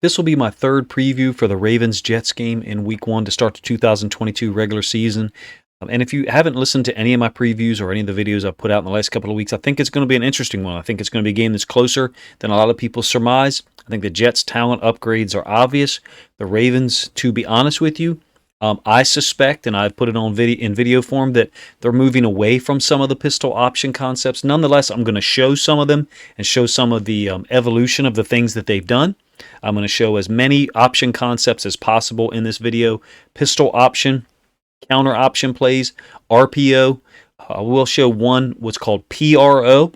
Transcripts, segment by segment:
This will be my third preview for the Ravens-Jets game in Week 1 to start the 2022 regular season. And if you haven't listened to any of my previews or any of the videos I've put out in the last couple of weeks, I think it's going to be an interesting one. I think it's going to be a game that's closer than a lot of people surmise. I think the Jets' talent upgrades are obvious. The Ravens, to be honest with you, I suspect, and I've put it on video form, that they're moving away from some of the pistol option concepts. Nonetheless, I'm going to show some of them and show some of the evolution of the things that they've done. I'm going to show as many option concepts as possible in this video. Pistol option, counter option plays, RPO. We'll show one what's called PRO,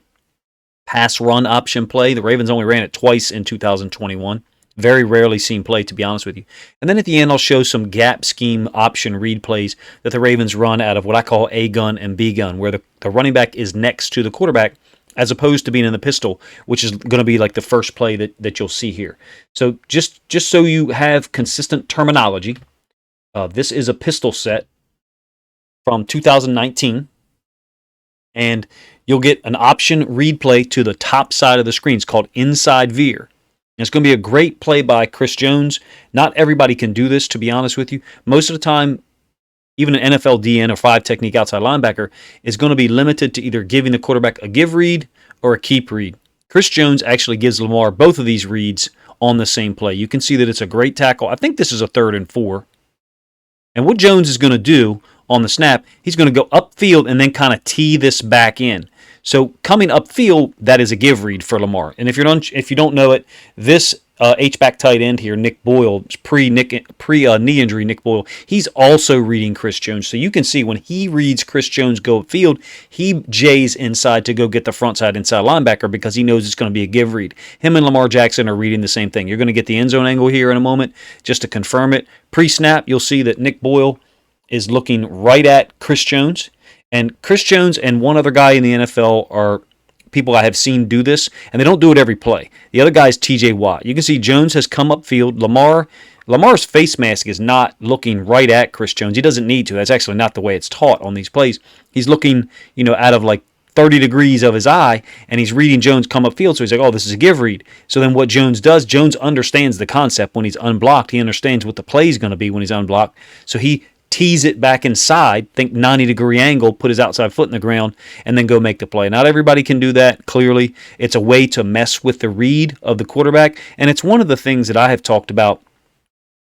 pass run option play. The Ravens only ran it twice in 2021. Very rarely seen play, to be honest with you. And then at the end, I'll show some gap scheme option read plays that the Ravens run out of what I call A gun and B gun, where the running back is next to the quarterback as opposed to being in the pistol, which is going to be like the first play that you'll see here. So just so you have consistent terminology, this is a pistol set from 2019, and you'll get an option read play to the top side of the screen. It's called inside veer. And it's going to be a great play by Chris Jones. Not everybody can do this, to be honest with you. Most of the time, even an NFL DN or 5 technique outside linebacker is going to be limited to either giving the quarterback a give read or a keep read. Chris Jones actually gives Lamar both of these reads on the same play. You can see that it's a great tackle. I think this is a 3rd and 4. And what Jones is going to do on the snap, he's going to go upfield and then kind of tee this back in. So coming upfield, that is a give read for Lamar. And if you don't know it, this H-back tight end here, Nick Boyle, pre-knee injury Nick Boyle, he's also reading Chris Jones. So you can see when he reads Chris Jones go upfield, he jays inside to go get the front side inside linebacker because he knows it's going to be a give read. Him and Lamar Jackson are reading the same thing. You're going to get the end zone angle here in a moment just to confirm it. Pre-snap, you'll see that Nick Boyle is looking right at Chris Jones. And Chris Jones and one other guy in the NFL are people I have seen do this, and they don't do it every play. The other guy is TJ Watt. You can see Jones has come upfield. Lamar's face mask is not looking right at Chris Jones. He doesn't need to. That's actually not the way it's taught on these plays. He's looking, out of like 30 degrees of his eye, and he's reading Jones come upfield, so he's like, oh, this is a give read. So then what Jones does, Jones understands the concept when he's unblocked. He understands what the play is going to be when he's unblocked. So he tease it back inside, think 90-degree angle, put his outside foot in the ground, and then go make the play. Not everybody can do that, clearly. It's a way to mess with the read of the quarterback, and it's one of the things that I have talked about.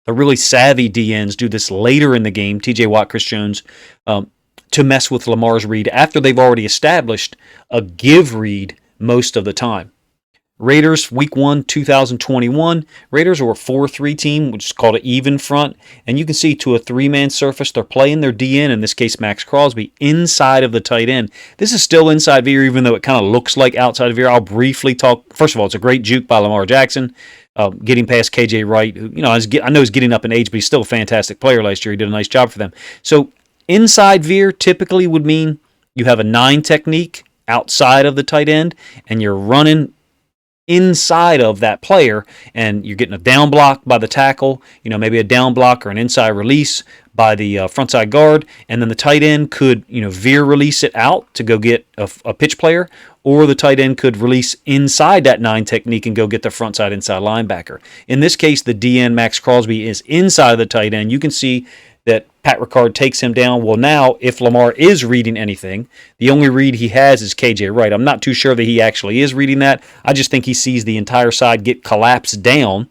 The really savvy DNs do this later in the game, TJ Watt, Chris Jones, to mess with Lamar's read after they've already established a give read most of the time. Raiders, Week 1, 2021. Raiders are a 4-3 team, which is called an even front. And you can see to a 3-man surface, they're playing their DN, in this case Max Crosby, inside of the tight end. This is still inside veer, even though it kind of looks like outside veer. I'll briefly talk. First of all, it's a great juke by Lamar Jackson, getting past KJ Wright, who, I know he's getting up in age, but he's still a fantastic player last year. He did a nice job for them. So inside veer typically would mean you have a 9 technique outside of the tight end, and you're running inside of that player, and you're getting a down block by the tackle, maybe a down block or an inside release by the frontside guard, and then the tight end could, veer release it out to go get a pitch player, or the tight end could release inside that 9 technique and go get the frontside inside linebacker. In this case, the DN Max Crosby is inside of the tight end. You can see that Pat Ricard takes him down. Well, now, if Lamar is reading anything, the only read he has is KJ Wright. I'm not too sure that he actually is reading that. I just think he sees the entire side get collapsed down,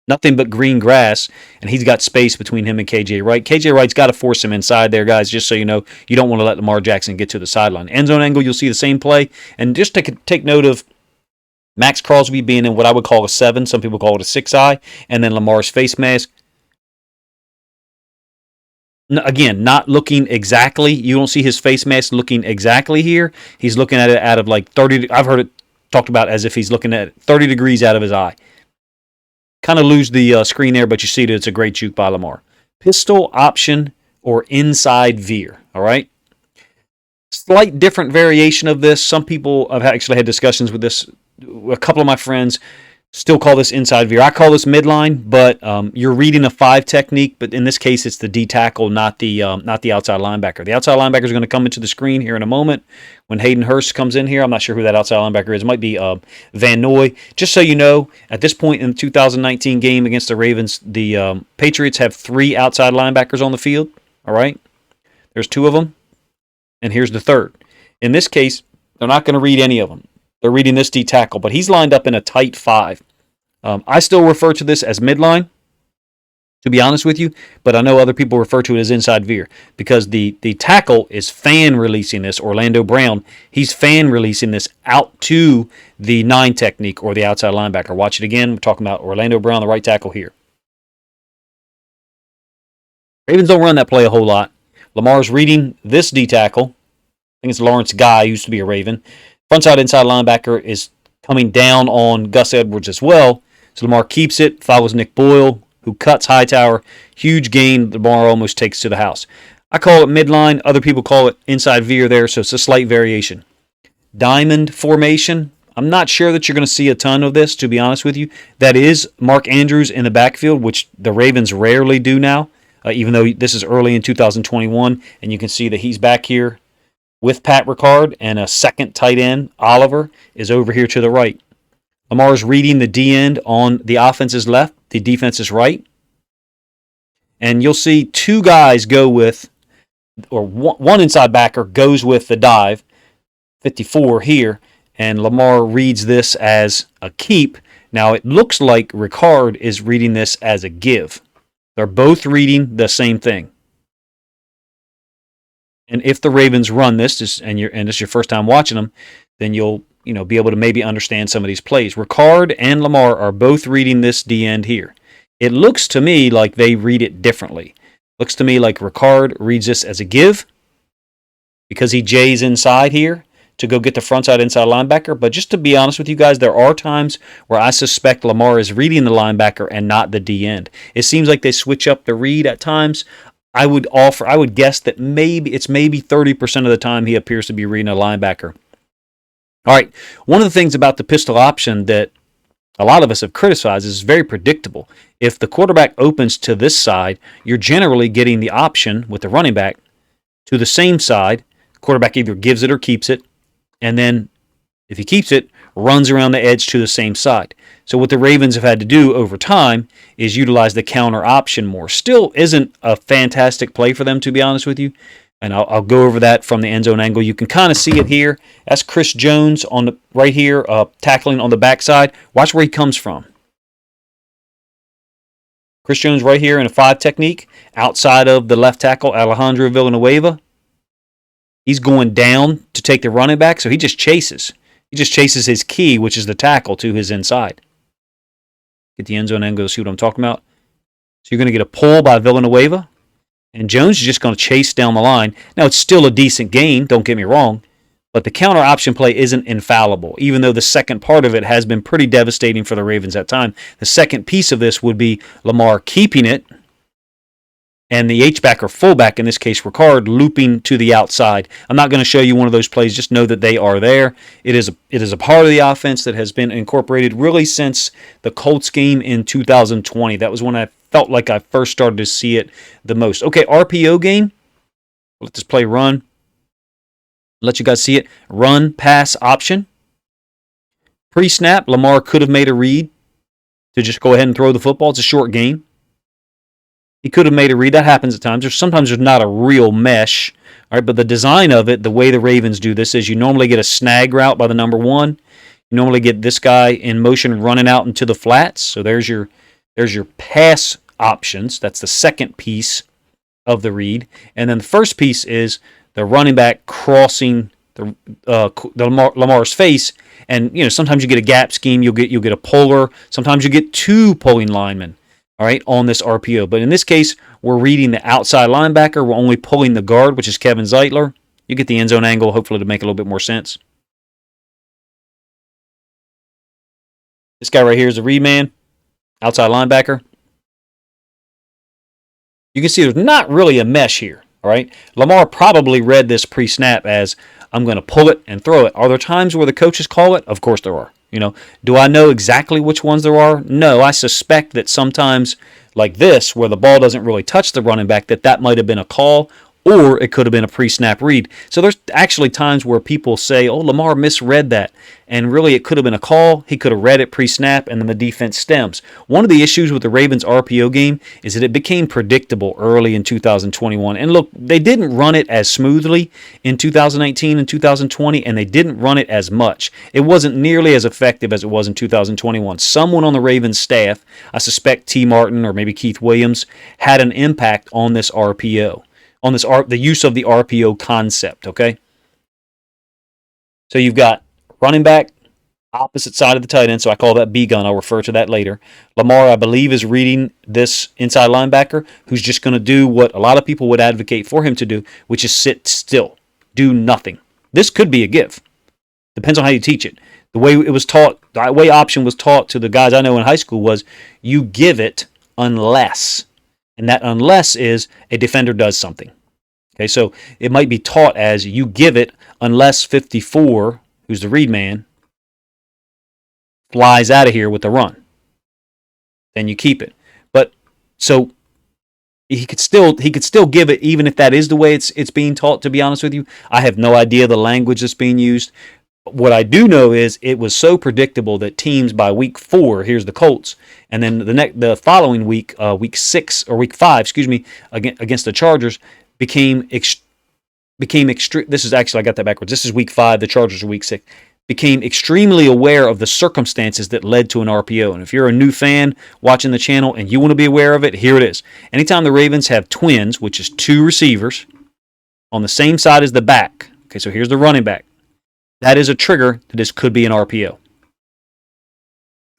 nothing but green grass, and he's got space between him and KJ Wright. KJ Wright's got to force him inside there, guys, just so you know. You don't want to let Lamar Jackson get to the sideline. End zone angle, you'll see the same play. And just take note of Max Crosby being in what I would call a 7. Some people call it a 6-eye. And then Lamar's face mask. Again, not looking exactly. You don't see his face mask looking exactly here. He's looking at it out of like 30. I've heard it talked about as if he's looking at 30 degrees out of his eye. Kind of lose the screen there, but you see that it's a great juke by Lamar. Pistol option or inside veer. All right. Slight different variation of this. Some people have actually had discussions with this. A couple of my friends Still call this inside veer. I call this midline, but you're reading a 5 technique. But in this case, it's the D tackle, not the outside linebacker. The outside linebacker is going to come into the screen here in a moment when Hayden Hurst comes in here. I'm not sure who that outside linebacker is. It might be Van Noy. Just so you know, at this point in the 2019 game against the Ravens, the Patriots have 3 outside linebackers on the field. All right, there's 2 of them, and here's the third. In this case, they're not going to read any of them. They're reading this D tackle, but he's lined up in a tight 5. I still refer to this as midline, to be honest with you, but I know other people refer to it as inside veer because the tackle is fan releasing this. Orlando Brown, he's fan releasing this out to the 9 technique or the outside linebacker. Watch it again. We're talking about Orlando Brown, the right tackle here. Ravens don't run that play a whole lot. Lamar's reading this D tackle. I think it's Lawrence Guy, used to be a Raven. Frontside inside linebacker is coming down on Gus Edwards as well. So Lamar keeps it, follows Nick Boyle, who cuts Hightower. Huge gain. Lamar almost takes to the house. I call it midline. Other people call it inside veer there, so it's a slight variation. Diamond formation. I'm not sure that you're going to see a ton of this, to be honest with you. That is Mark Andrews in the backfield, which the Ravens rarely do now, even though this is early in 2021, and you can see that he's back here with Pat Ricard, and a second tight end, Oliver, is over here to the right. Lamar's reading the D end on the offense's left, the defense's right. And you'll see 2 guys go with, or one inside backer goes with the dive, 54 here, and Lamar reads this as a keep. Now it looks like Ricard is reading this as a give. They're both reading the same thing. And if the Ravens run this, and it's your first time watching them, then you'll be able to maybe understand some of these plays. Ricard and Lamar are both reading this D end here. It looks to me like they read it differently. Looks to me like Ricard reads this as a give because he J's inside here to go get the frontside inside linebacker. But just to be honest with you guys, there are times where I suspect Lamar is reading the linebacker and not the D end. It seems like they switch up the read at times. I would guess that maybe 30% of the time he appears to be reading a linebacker. All right, one of the things about the pistol option that a lot of us have criticized is it's very predictable. If the quarterback opens to this side, you're generally getting the option with the running back to the same side. Quarterback either gives it or keeps it, and then if he keeps it, runs around the edge to the same side. So what the Ravens have had to do over time is utilize the counter option more. Still isn't a fantastic play for them, to be honest with you. And I'll go over that from the end zone angle. You can kind of see it here. That's Chris Jones on the right here, tackling on the backside. Watch where he comes from. Chris Jones right here in a 5 technique, outside of the left tackle, Alejandro Villanueva. He's going down to take the running back, so he just chases. He just chases his key, which is the tackle, to his inside. Get the end zone angle to see what I'm talking about. So you're going to get a pull by Villanueva. And Jones is just going to chase down the line. Now, it's still a decent gain, don't get me wrong, but the counter option play isn't infallible, even though the second part of it has been pretty devastating for the Ravens at times. The second piece of this would be Lamar keeping it, and the H-back or fullback, in this case Ricard, looping to the outside. I'm not going to show you one of those plays. Just know that they are there. It is a part of the offense that has been incorporated really since the Colts game in 2020. That was when I felt like I first started to see it the most. Okay, RPO game. Let this play run. Let you guys see it. Run, pass, option. Pre-snap, Lamar could have made a read to just go ahead and throw the football. It's a short game. He could have made a read. That happens at times. Sometimes there's not a real mesh. All right, but the design of it, the way the Ravens do this is you normally get a snag route by the number 1. You normally get this guy in motion running out into the flats. So there's your pass options. That's the second piece of the read. And then the first piece is the running back crossing the Lamar's face. And sometimes you get a gap scheme. You'll get a puller. Sometimes you get 2 pulling linemen. All right, on this RPO. But in this case, we're reading the outside linebacker. We're only pulling the guard, which is Kevin Zeitler. You get the end zone angle, hopefully, to make a little bit more sense. This guy right here is a read man, outside linebacker. You can see there's not really a mesh here. All right, Lamar probably read this pre-snap as I'm going to pull it and throw it. Are there times where the coaches call it? Of course there are. You know, do I know exactly which ones there are? No, I suspect that sometimes like this, where the ball doesn't really touch the running back, that might have been a call, or it could have been a pre-snap read. So there's actually times where people say, oh, Lamar misread that. And really it could have been a call. He could have read it pre-snap, and then the defense stems. One of the issues with the Ravens RPO game is that it became predictable early in 2021. And look, they didn't run it as smoothly in 2019 and 2020, and they didn't run it as much. It wasn't nearly as effective as it was in 2021. Someone on the Ravens staff, I suspect T. Martin or maybe Keith Williams, had an impact on this RPO. On this the use of the RPO concept, okay? So you've got running back, opposite side of the tight end, so I call that B gun. I'll refer to that later. Lamar, I believe, is reading this inside linebacker who's just going to do what a lot of people would advocate for him to do, which is sit still, do nothing. This could be a give. Depends on how you teach it. The way it was taught, the way option was taught to the guys I know in high school was you give it unless. And that unless is a defender does something. Okay, so it might be taught as you give it unless 54, who's the read man, flies out of here with the run. Then you keep it. But so he could still give it even if that is the way it's being taught, to be honest with you. I have no idea the language that's being used. What I do know is it was so predictable that teams by week 4, here's the Colts, and then the following week, week 6 or week 5, against the Chargers, became extreme. This is actually, I got that backwards. This is week 5. The Chargers are week 6. Became extremely aware of the circumstances that led to an RPO. And if you're a new fan watching the channel and you want to be aware of it, here it is. Anytime the Ravens have twins, which is 2 receivers on the same side as the back. Okay, so here's the running back. That is a trigger that this could be an RPO. All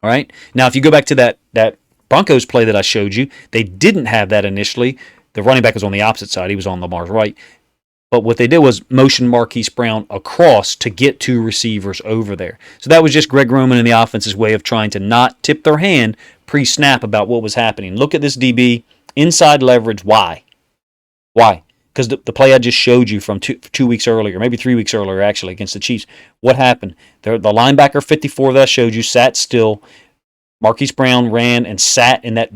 right. Now, if you go back to that Broncos play that I showed you, they didn't have that initially. The running back was on the opposite side. He was on Lamar's right. But what they did was motion Marquise Brown across to get 2 receivers over there. So that was just Greg Roman and the offense's way of trying to not tip their hand pre-snap about what was happening. Look at this DB, inside leverage. Why? Why? Because the play I just showed you from 2 weeks earlier, maybe 3 weeks earlier actually, against the Chiefs, what happened? The linebacker 54 that I showed you sat still. Marquise Brown ran and sat in that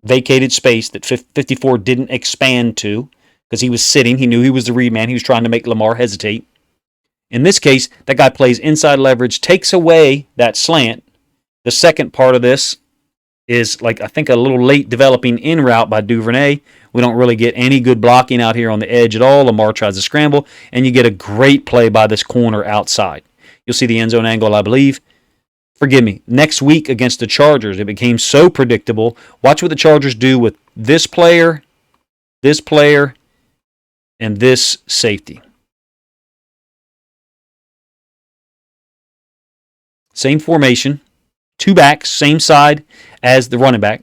vacated space that 54 didn't expand to because he was sitting. He knew he was the read man. He was trying to make Lamar hesitate. In this case, that guy plays inside leverage, takes away that slant. The second part of this is, like, I think a little late developing in route by Duvernay. We don't really get any good blocking out here on the edge at all. Lamar tries to scramble, and you get a great play by this corner outside. You'll see the end zone angle, I believe. Forgive me. Next week against the Chargers, it became so predictable. Watch what the Chargers do with this player, and this safety. Same formation. 2 backs, same side as the running back.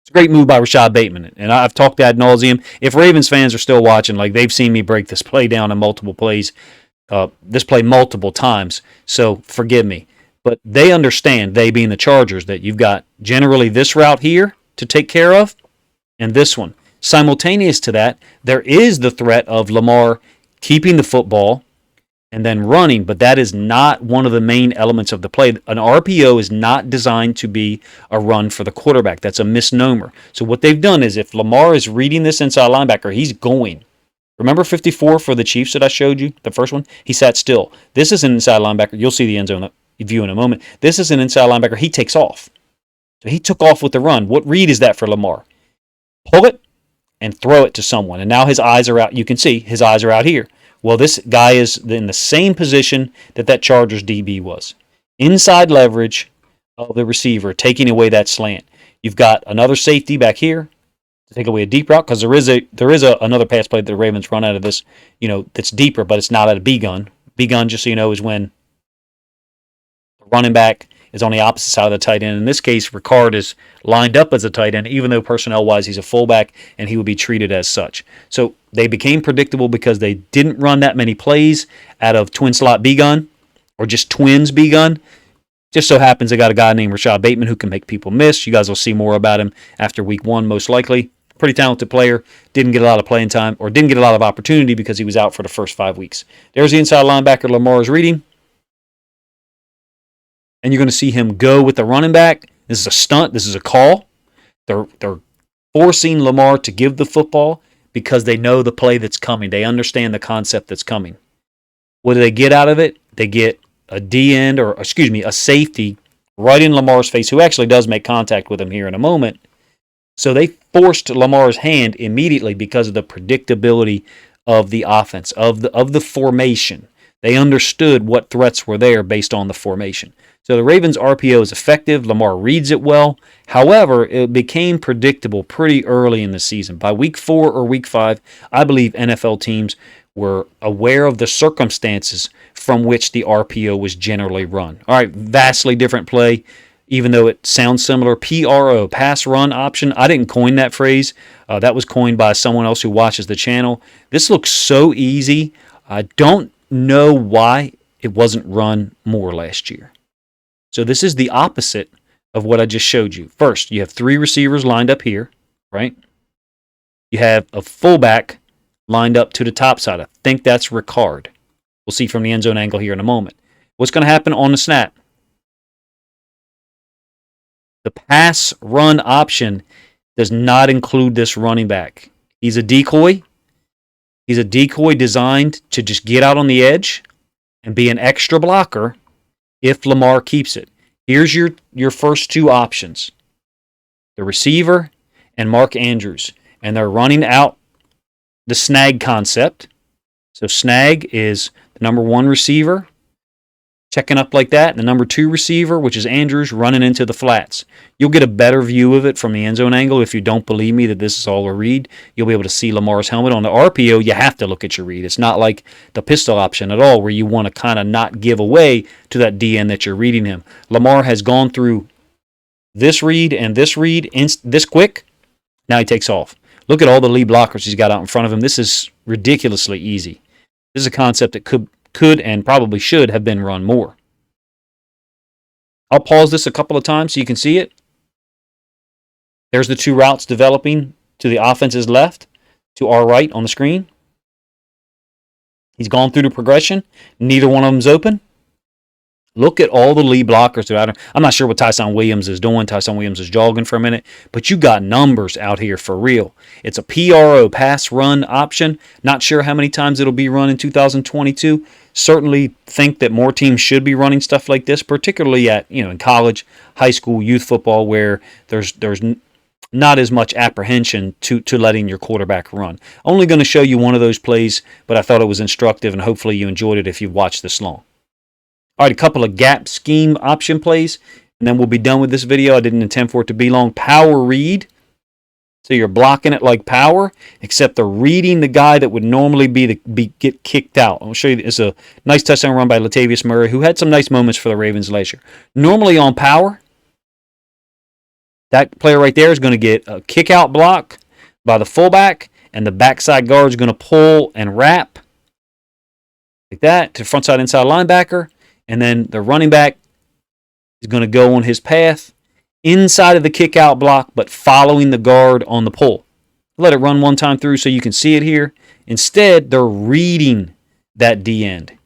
It's a great move by Rashad Bateman, and I've talked ad nauseum. If Ravens fans are still watching, like, they've seen me break this play down in multiple plays, this play multiple times, so forgive me. But they understand, they being the Chargers, that you've got generally this route here to take care of, and this one. Simultaneous to that, there is the threat of Lamar keeping the football and then running, but that is not one of the main elements of the play. An RPO is not designed to be a run for the quarterback. That's a misnomer. So what they've done is if Lamar is reading this inside linebacker, he's going. Remember 54 for the Chiefs that I showed you, the first one? He sat still. This is an inside linebacker. You'll see the end zone view in a moment. This is an inside linebacker. He takes off. So he took off with the run. What read is that for Lamar? Pull it and throw it to someone. And now his eyes are out. You can see his eyes are out here. Well, this guy is in the same position that Chargers DB was. Inside leverage of the receiver, taking away that slant. You've got another safety back here to take away a deep route, because there is another pass play that the Ravens run out of this, that's deeper, but it's not at a B gun. B gun, just so you know, is when the running back is on the opposite side of the tight end. In this case, Ricard is lined up as a tight end, even though personnel-wise he's a fullback, and he would be treated as such. So they became predictable because they didn't run that many plays out of twin slot B-gun or just twins B-gun. Just so happens they got a guy named Rashad Bateman who can make people miss. You guys will see more about him after week 1, most likely. Pretty talented player. Didn't get a lot of playing time, or didn't get a lot of opportunity because he was out for the first 5 weeks. There's the inside linebacker Lamar is reading. and you're going to see him go with the running back. This is a stunt. This is a call. They're forcing Lamar to give the football because they know the play that's coming. They understand the concept that's coming. What do they get out of it? They get a D-end, or excuse me, a safety right in Lamar's face, who actually does make contact with him here in a moment. So they forced Lamar's hand immediately because of the predictability of the offense, of the formation. They understood what threats were there based on the formation. So the Ravens' RPO is effective. Lamar reads it well. However, it became predictable pretty early in the season. By week 4 or week 5, I believe NFL teams were aware of the circumstances from which the RPO was generally run. All right, vastly different play, even though it sounds similar. PRO, pass run option. I didn't coin that phrase. That was coined by someone else who watches the channel. This looks so easy. I don't know why it wasn't run more last year. So this is the opposite of what I just showed you. First, you have 3 receivers lined up here, right? You have a fullback lined up to the top side. I think that's Ricard. We'll see from the end zone angle here in a moment. What's going to happen on the snap? The pass run option does not include this running back. He's a decoy. He's a decoy designed to just get out on the edge and be an extra blocker if Lamar keeps it. Here's your first 2 options. The receiver and Mark Andrews. And they're running out the snag concept. So snag is the number 1 receiver checking up like that, and the number 2 receiver, which is Andrews, running into the flats. You'll get a better view of it from the end zone angle. If you don't believe me that this is all a read, you'll be able to see Lamar's helmet. On the RPO, you have to look at your read. It's not like the pistol option at all, where you want to kind of not give away to that DN that you're reading him. Lamar has gone through this read and this read this quick. Now he takes off. Look at all the lead blockers he's got out in front of him. This is ridiculously easy. This is a concept that could and probably should have been run more. I'll pause this a couple of times so you can see it. There's the 2 routes developing to the offense's left, to our right on the screen. He's gone through the progression. Neither one of them's open. Look at all the lead blockers throughout. I'm not sure what Tyson Williams is doing. Tyson Williams is jogging for a minute. But you got numbers out here for real. It's a PRO, pass run option. Not sure how many times it'll be run in 2022. Certainly think that more teams should be running stuff like this, particularly at, in college, high school, youth football, where there's not as much apprehension to letting your quarterback run. Only going to show you one of those plays, but I thought it was instructive, and hopefully you enjoyed it if you've watched this long. All right, a couple of gap scheme option plays, and then we'll be done with this video. I didn't intend for it to be long. Power read. So you're blocking it like power, except they're reading the guy that would normally get kicked out. I'll show you. It's a nice touchdown run by Latavius Murray, who had some nice moments for the Ravens last year. Normally on power, that player right there is going to get a kick-out block by the fullback, and the backside guard is going to pull and wrap like that to frontside inside linebacker. And then the running back is going to go on his path inside of the kick-out block, but following the guard on the pull. Let it run one time through so you can see it here. Instead, they're reading that D-end.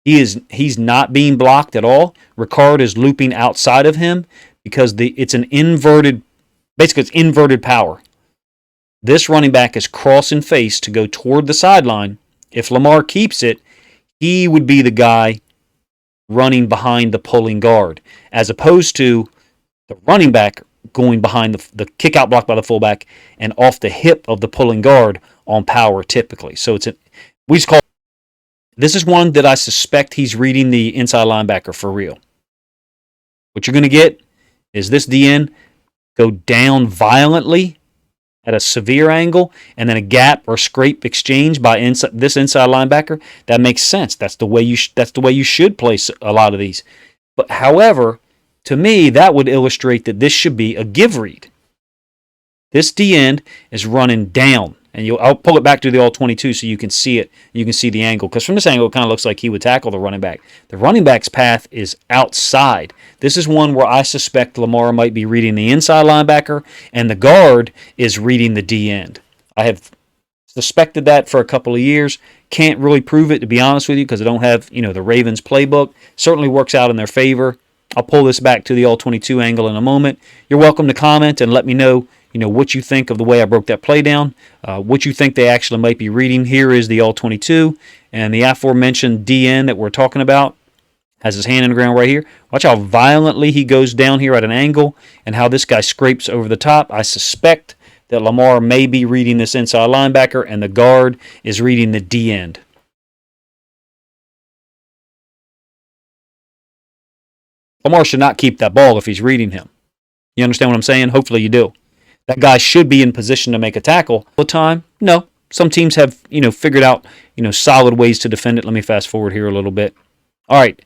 He's not being blocked at all. Ricard is looping outside of him because it's inverted power. This running back is crossing face to go toward the sideline. If Lamar keeps it, he would be the guy running behind the pulling guard, as opposed to the running back going behind the kick-out block by the fullback and off the hip of the pulling guard on power typically. So this is one that I suspect he's reading the inside linebacker for real. What you're going to get is this DN go down violently at a severe angle, and then a gap or scrape exchange by this inside linebacker. That makes sense. That's the way you should place a lot of these. But however, to me, that would illustrate that this should be a give read. This D-end is running down, and I'll pull it back to the all-22 so you can see it. You can see the angle, because from this angle, it kind of looks like he would tackle the running back. The running back's path is outside. This is one where I suspect Lamar might be reading the inside linebacker, and the guard is reading the D-end. I have suspected that for a couple of years. Can't really prove it, to be honest with you, because I don't have the Ravens playbook. Certainly works out in their favor. I'll pull this back to the all-22 angle in a moment. You're welcome to comment and let me know, what you think of the way I broke that play down, what you think they actually might be reading. Here is the all-22, and the aforementioned DN that we're talking about has his hand in the ground right here. Watch how violently he goes down here at an angle and how this guy scrapes over the top. I suspect that Lamar may be reading this inside linebacker and the guard is reading the D end. Lamar should not keep that ball if he's reading him. You understand what I'm saying? Hopefully you do. That guy should be in position to make a tackle all the time. No. Some teams have, figured out, solid ways to defend it. Let me fast forward here a little bit. All right.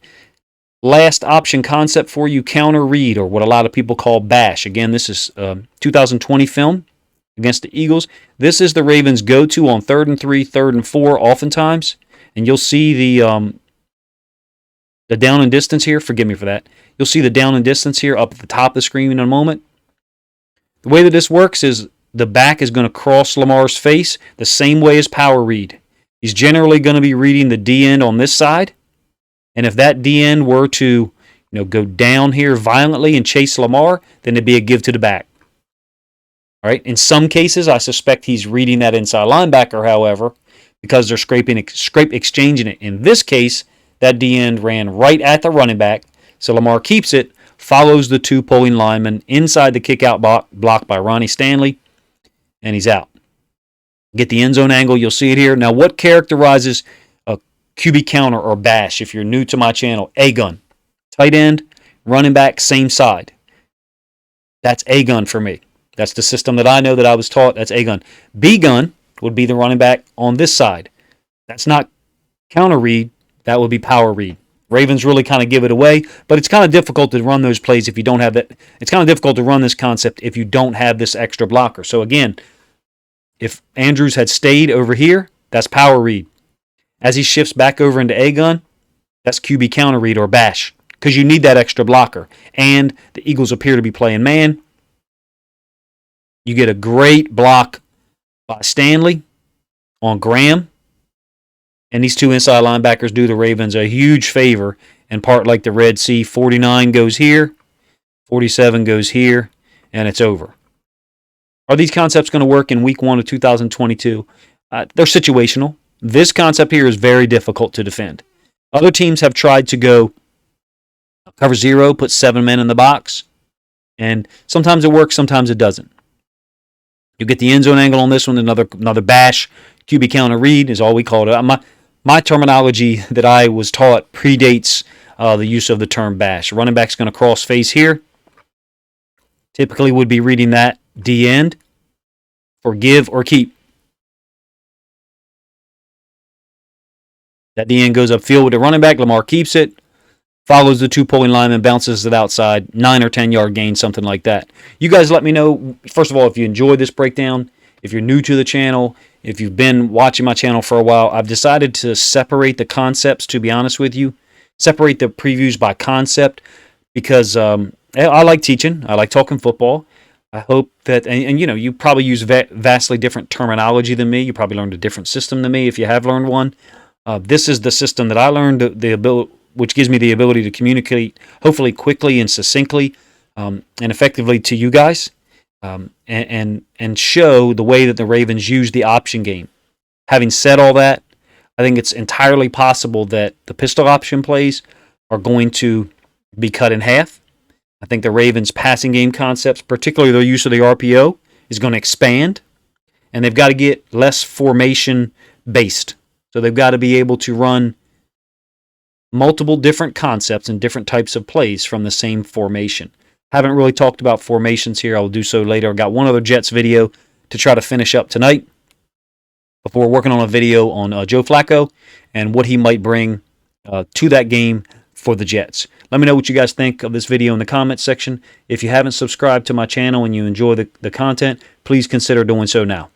Last option concept for you, counter read, or what a lot of people call bash. Again, this is 2020 film against the Eagles. This is the Ravens' go-to on 3rd and 3, 3rd and 4 oftentimes. And you'll see the down and distance here. Forgive me for that. You'll see the down and distance here up at the top of the screen in a moment. The way that this works is the back is going to cross Lamar's face the same way as power read. He's generally going to be reading the D end on this side. And if that D end were to go down here violently and chase Lamar, then it'd be a give to the back. All right. In some cases, I suspect he's reading that inside linebacker, however, because they're scrape exchanging it. In this case, that D end ran right at the running back. So Lamar keeps it, follows the two pulling linemen inside the kick-out block by Ronnie Stanley, and he's out. Get the end zone angle. You'll see it here. Now, what characterizes a QB counter or bash if you're new to my channel? A-gun. Tight end, running back, same side. That's A-gun for me. That's the system that I know that I was taught. That's A-gun. B-gun would be the running back on this side. That's not counter read. That would be power read. Ravens really kind of give it away, but it's kind of difficult to run those plays if you don't have that. It's kind of difficult to run this concept if you don't have this extra blocker. So again, if Andrews had stayed over here, that's power read. As he shifts back over into A-gun, that's QB counter read or bash because you need that extra blocker. And the Eagles appear to be playing man. You get a great block by Stanley on Graham. And these two inside linebackers do the Ravens a huge favor and part like the Red Sea. 49 goes here, 47 goes here, and it's over. Are these concepts going to work in week 1 of 2022? They're situational. This concept here is very difficult to defend. Other teams have tried to go cover 0, put 7 men in the box, and sometimes it works, sometimes it doesn't. You get the end zone angle on this one, another bash. QB counter read is all we call it. My terminology that I was taught predates the use of the term bash. Running back's going to cross face here. Typically would be reading that D end for give or keep. That D end goes upfield with the running back. Lamar keeps it. Follows the two pulling linemen, bounces it outside. 9 or 10 yard gain, something like that. You guys let me know, first of all, if you enjoyed this breakdown. If you're new to the channel, if you've been watching my channel for a while, I've decided to separate the concepts, to be honest with you. Separate the previews by concept because I like teaching. I like talking football. I hope that, and you probably use vastly different terminology than me. You probably learned a different system than me if you have learned one. This is the system that I learned, which gives me the ability to communicate, hopefully quickly and succinctly and effectively to you guys. And show the way that the Ravens use the option game. Having said all that, I think it's entirely possible that the pistol option plays are going to be cut in half. I think the Ravens' passing game concepts, particularly their use of the RPO, is going to expand. And they've got to get less formation-based. So they've got to be able to run multiple different concepts and different types of plays from the same formation. Haven't really talked about formations here. I will do so later. I've got one other Jets video to try to finish up tonight before working on a video on Joe Flacco and what he might bring to that game for the Jets. Let me know what you guys think of this video in the comments section. If you haven't subscribed to my channel and you enjoy the content, please consider doing so now.